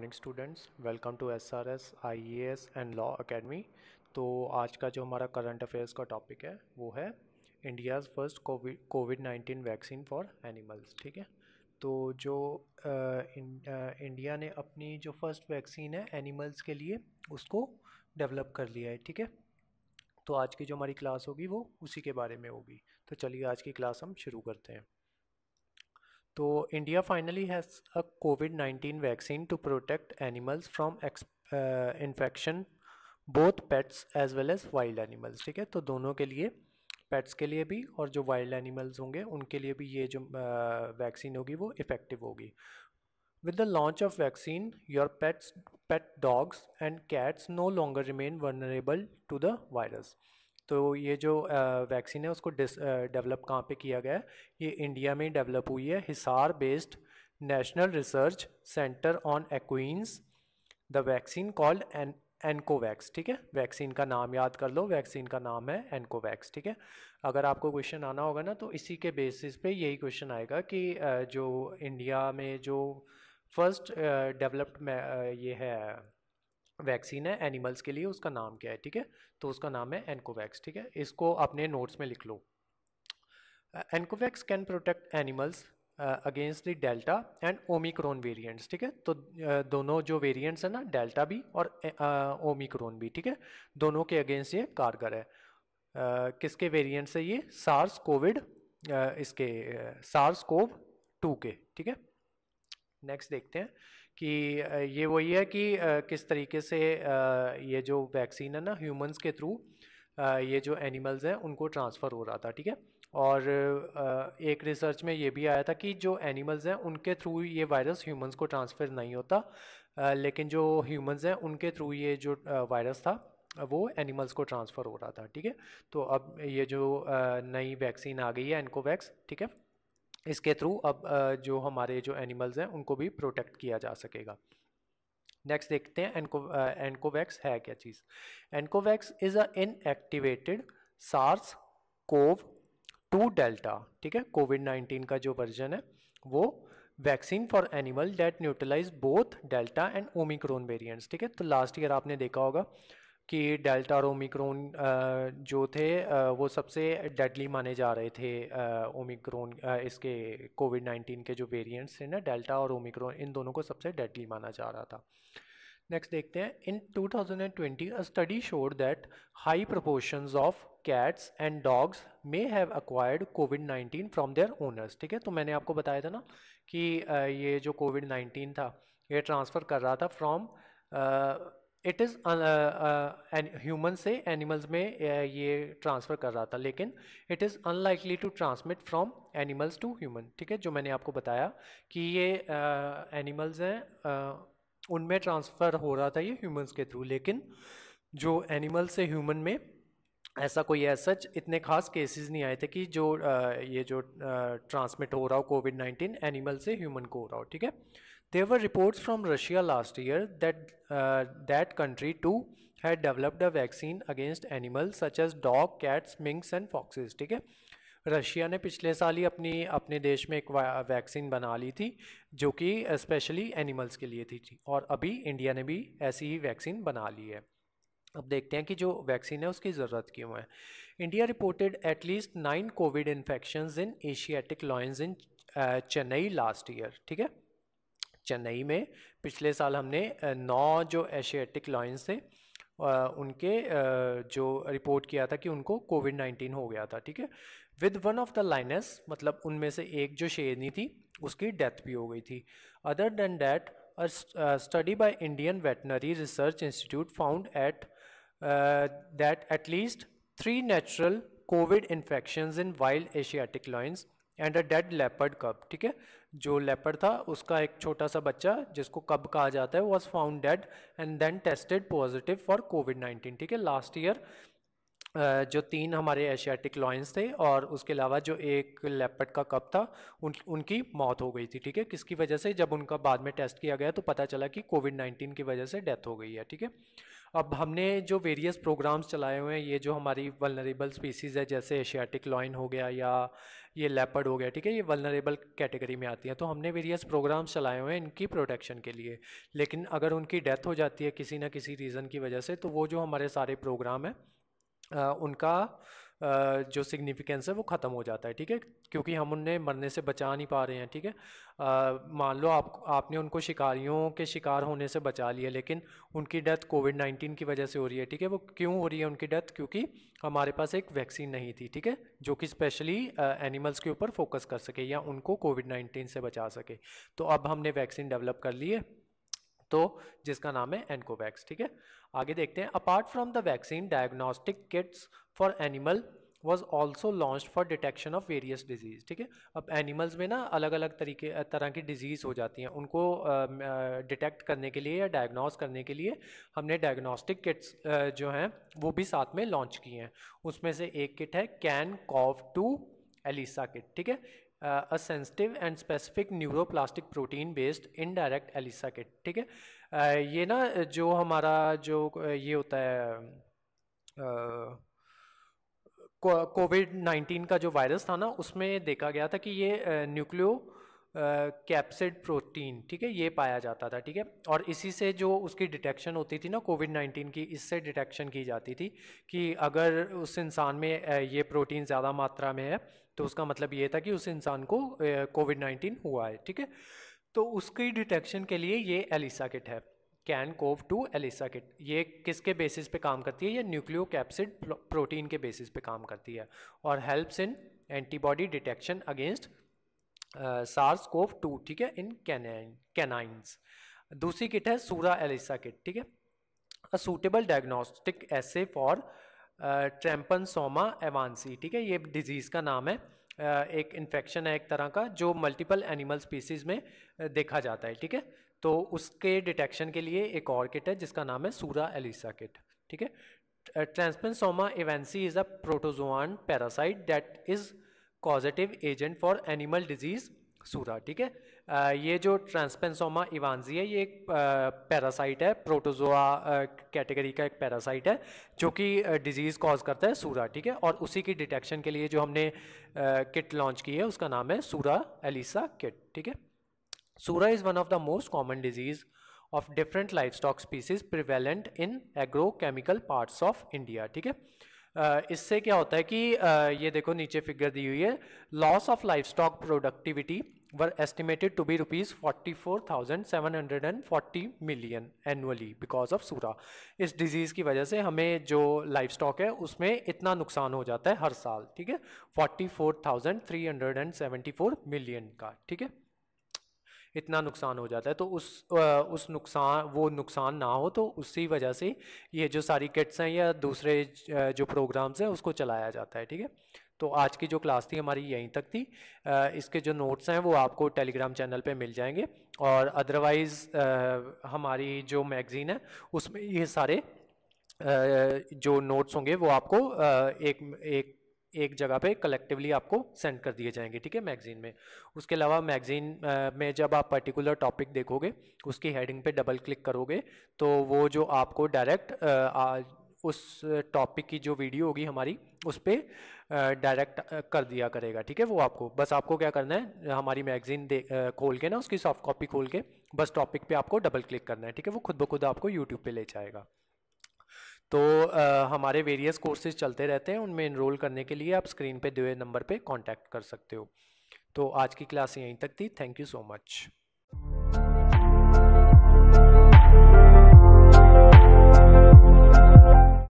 Morning students, welcome to SRS IAS and law academy. तो आज का जो हमारा करंट अफेयर्स का टॉपिक है वो है India's first covid vaccine for animals. ठीक है, तो जो इंडिया ने अपनी जो फर्स्ट वैक्सीन है एनिमल्स के लिए उसको डेवलप कर लिया है। ठीक है, तो आज की जो हमारी क्लास होगी वो उसी के बारे में होगी। तो चलिए आज की क्लास हम शुरू करते हैं। तो इंडिया फाइनली हैज़ अ कोविड-19 vaccine to protect animals from infection, both pets as well as wild animals. ठीक है, तो दोनों के लिए, पेट्स के लिए भी और जो वाइल्ड एनिमल्स होंगे उनके लिए भी ये जो वैक्सीन होगी वो इफ़ेक्टिव होगी। With the launch of vaccine, your pet dogs and cats no longer remain vulnerable to the virus. तो ये जो वैक्सीन है उसको डेवलप कहाँ पे किया गया है? ये इंडिया में डेवलप हुई है Hisar based national research centre on equines. The vaccine called Ancovax. ठीक है, वैक्सीन का नाम याद कर लो, वैक्सीन का नाम है एनकोवैक्स। ठीक है, अगर आपको क्वेश्चन आना होगा ना तो इसी के बेसिस पे यही क्वेश्चन आएगा कि जो इंडिया में जो फर्स्ट डेवलप्ड में ये है वैक्सीन है एनिमल्स के लिए, उसका नाम क्या है? ठीक है, तो उसका नाम है एनकोवैक्स। ठीक है, इसको अपने नोट्स में लिख लो। Ancovax can protect animals against the delta and omicron variants. ठीक है, तो दोनों जो वेरिएंट्स है ना, डेल्टा भी और ओमिक्रॉन भी, ठीक है, दोनों के अगेंस्ट ये कारगर है। किसके वेरिएंट से? ये सार्स कोविड इसके सार्स कोव 2 के। ठीक है, नेक्स्ट देखते हैं कि ये वही है कि किस तरीके से ये जो वैक्सीन है ना ह्यूमंस के थ्रू ये जो एनिमल्स हैं उनको ट्रांसफ़र हो रहा था। ठीक है, और एक रिसर्च में ये भी आया था कि जो एनिमल्स हैं उनके थ्रू ये वायरस ह्यूमंस को ट्रांसफ़र नहीं होता, लेकिन जो ह्यूमंस हैं उनके थ्रू ये जो वायरस था वो एनिमल्स को ट्रांसफ़र हो रहा था। ठीक है, तो अब ये जो नई वैक्सीन आ गई है एनकोवैक्स, ठीक है, इसके थ्रू अब जो हमारे जो एनिमल्स हैं उनको भी प्रोटेक्ट किया जा सकेगा। नेक्स्ट देखते हैं एनकोवैक्स है क्या चीज़। Ancovax is a inactivated SARS CoV 2 delta. ठीक है, कोविड-19 का जो वर्जन है वो vaccine for animal that neutralise both delta and omicron variants. ठीक है, तो लास्ट ईयर आपने देखा होगा कि डेल्टा और ओमिक्रॉन जो थे वो सबसे डेडली माने जा रहे थे। ओमिक्रॉन इसके कोविड-19 के जो वेरिएंट्स थे ना, डेल्टा और ओमिक्रॉन, इन दोनों को सबसे डेडली माना जा रहा था। नेक्स्ट देखते हैं, in 2020 a study showed that high proportions of cats and dogs may have acquired कोविड-19 फ्रॉम देयर ओनर्स। ठीक है, तो मैंने आपको बताया था ना कि ये जो कोविड-19 था ये ट्रांसफ़र कर रहा था फ्रॉम इट इज़ ह्यूमन से एनिमल्स में ये ट्रांसफ़र कर रहा था, लेकिन it is unlikely to transmit from animals to human. ठीक है, जो मैंने आपको बताया कि ये एनिमल्स हैं उनमें ट्रांसफ़र हो रहा था ये ह्यूमंस के थ्रू, लेकिन जो एनिमल से ह्यूमन में ऐसा कोई सच इतने खास केसेस नहीं आए थे कि जो ये जो ट्रांसमिट हो रहा हो कोविड-19 एनिमल से ह्यूमन को हो रहा हो। ठीक है, there were reports from Russia last year that country too had developed a vaccine against animals such as dog, cats, minks and foxes. ठीक है, रशिया ने पिछले साल ही अपने देश में एक वैक्सीन बना ली थी जो कि स्पेशली एनिमल्स के लिए थी, और अभी इंडिया ने भी ऐसी ही वैक्सीन बना ली है। अब देखते हैं कि जो वैक्सीन है उसकी ज़रूरत क्यों है। India reported at least 9 COVID infections in Asiatic lions in Chennai last year. ठीक है, चेन्नई में पिछले साल हमने 9 जो एशियाटिक लॉयंस थे उनके जो रिपोर्ट किया था कि उनको कोविड-19 हो गया था। ठीक है, with one of the lines, मतलब उनमें से एक जो शेरनी थी उसकी डेथ भी हो गई थी। Other than that a study by Indian Veterinary Research Institute found that at least 3 natural COVID infections in wild Asiatic lions and a dead leopard cub। ठीक है, जो लेपर्ड था उसका एक छोटा सा बच्चा जिसको कब कहा जाता है was found dead and then tested positive for COVID-19। ठीक है, लास्ट ईयर जो 3 हमारे एशियाटिक लॉयंस थे और उसके अलावा जो एक लेपर्ड का कप था उनकी मौत हो गई थी। ठीक है, किसकी वजह से? जब उनका बाद में टेस्ट किया गया तो पता चला कि कोविड-19 की वजह से डेथ हो गई है। ठीक है, अब हमने जो वेरियस प्रोग्राम्स चलाए हुए हैं, ये जो हमारी वल्नरेबल स्पीसीज़ है, जैसे एशियाटिक लॉइन हो गया या ये लेपर्ड हो गया, ठीक है, ये वल्नरेबल कैटेगरी में आती है। तो हमने वेरियस प्रोग्राम्स चलाए हुए हैं इनकी प्रोटेक्शन के लिए, लेकिन अगर उनकी डेथ हो जाती है किसी ना किसी रीज़न की वजह से, तो वो जो हमारे सारे प्रोग्राम हैं उनका जो सिग्निफिकेंस है वो ख़त्म हो जाता है, ठीक है, क्योंकि हम उन्हें मरने से बचा नहीं पा रहे हैं, ठीक है। मान लो आपने उनको शिकारियों के शिकार होने से बचा लिया, लेकिन उनकी डेथ कोविड-19 की वजह से हो रही है, ठीक है। वो क्यों हो रही है उनकी डेथ? क्योंकि हमारे पास एक वैक्सीन नहीं थी, ठीक है, जो कि स्पेशली एनिमल्स के ऊपर फोकस कर सके या उनको कोविड-19 से बचा सके। तो अब हमने वैक्सीन डेवलप कर ली है, तो जिसका नाम है एनकोवैक्स, ठीक है। आगे देखते हैं। Apart from the vaccine, diagnostic kits for animal was also launch for detection of various disease, ठीक है। अब एनिमल्स में ना अलग अलग तरह की डिजीज़ हो जाती हैं, उनको डिटेक्ट करने के लिए या डायग्नोस करने के लिए हमने डायग्नोस्टिक किट्स जो हैं वो भी साथ में लॉन्च की हैं। उसमें से एक किट है CAN-COV-2 ELISA किट, ठीक है, a sensitive and specific neuroplastic protein based indirect ELISA kit, ठीक है। ये ना जो हमारा जो ये होता है कोविड-19 का जो वायरस था ना, उसमें देखा गया था कि ये न्यूक्लियो कैप्सिड प्रोटीन, ठीक है, ये पाया जाता था, ठीक है। और इसी से जो उसकी डिटेक्शन होती थी ना कोविड-19 की, इससे डिटेक्शन की जाती थी कि अगर उस इंसान में ये प्रोटीन ज़्यादा मात्रा में है, तो उसका मतलब ये था कि उस इंसान को कोविड-19 हुआ है, ठीक है। तो उसकी डिटेक्शन के लिए ये एलिसा किट है, CAN-COV-2 ELISA किट। ये किसके बेसिस पे काम करती है? ये न्यूक्लियो कैप्सिड प्रोटीन के बेसिस पे काम करती है और helps in antibody detection against SARS-CoV-2, ठीक है, इन कैनाइंस। दूसरी किट है सूरा एलिसा किट, ठीक है, a suitable diagnostic assay for Trypanosoma evansi, ठीक है, ये डिजीज़ का नाम है। एक इन्फेक्शन है एक तरह का जो मल्टीपल एनिमल स्पीसीज़ में देखा जाता है, ठीक है। तो उसके डिटेक्शन के लिए एक और किट है जिसका नाम है सूरा एलिसा किट, ठीक है। Trypanosoma evansi is a protozoan parasite that is causative agent for animal disease surra, ठीक है। ये जो ट्रांसपेंसोमा इवांजी है, ये एक पैरासाइट है, प्रोटोजोआ कैटेगरी का एक पैरासाइट है जो कि डिजीज़ कॉज करता है सूरा, ठीक है। और उसी की डिटेक्शन के लिए जो हमने किट लॉन्च की है उसका नाम है सूरा एलिसा किट, ठीक है। सूरा is one of the most common disease of different livestock species prevalent in agrochemical parts of India, ठीक है। इससे क्या होता है कि ये देखो नीचे फिगर दी हुई है, loss of livestock productivity were estimated to be ₹44,740 million annually because of surra. इस डिजीज़ की वजह से हमें जो लाइफस्टॉक है उसमें इतना नुकसान हो जाता है हर साल, ठीक है, 44,374 मिलियन का, ठीक है, इतना नुकसान हो जाता है। तो उस नुकसान ना हो, तो उसी वजह से ये जो सारी किट्स हैं या दूसरे जो प्रोग्राम्स हैं उसको चलाया जाता है, ठीक है। तो आज की जो क्लास थी हमारी यहीं तक थी। इसके जो नोट्स हैं वो आपको टेलीग्राम चैनल पे मिल जाएंगे, और अदरवाइज़ हमारी जो मैगज़ीन है उसमें ये सारे जो नोट्स होंगे वो आपको एक जगह पे कलेक्टिवली आपको सेंड कर दिए जाएंगे, ठीक है, मैगज़ीन में। उसके अलावा मैगज़ीन में जब आप पर्टिकुलर टॉपिक देखोगे, उसकी हेडिंग पे डबल क्लिक करोगे, तो वो जो आपको डायरेक्ट उस टॉपिक की जो वीडियो होगी हमारी उस पर डायरेक्ट कर दिया करेगा, ठीक है। वो आपको क्या करना है, हमारी मैगज़ीन खोल के ना, उसकी सॉफ्ट कॉपी खोल के बस टॉपिक पे आपको डबल क्लिक करना है, ठीक है। वो खुद ब खुद आपको यूट्यूब पे ले जाएगा। तो हमारे वेरियस कोर्सेज चलते रहते हैं, उनमें इनरोल करने के लिए आप स्क्रीन पे दिए नंबर पे कांटेक्ट कर सकते हो। तो आज की क्लास यहीं तक थी। Thank you so much.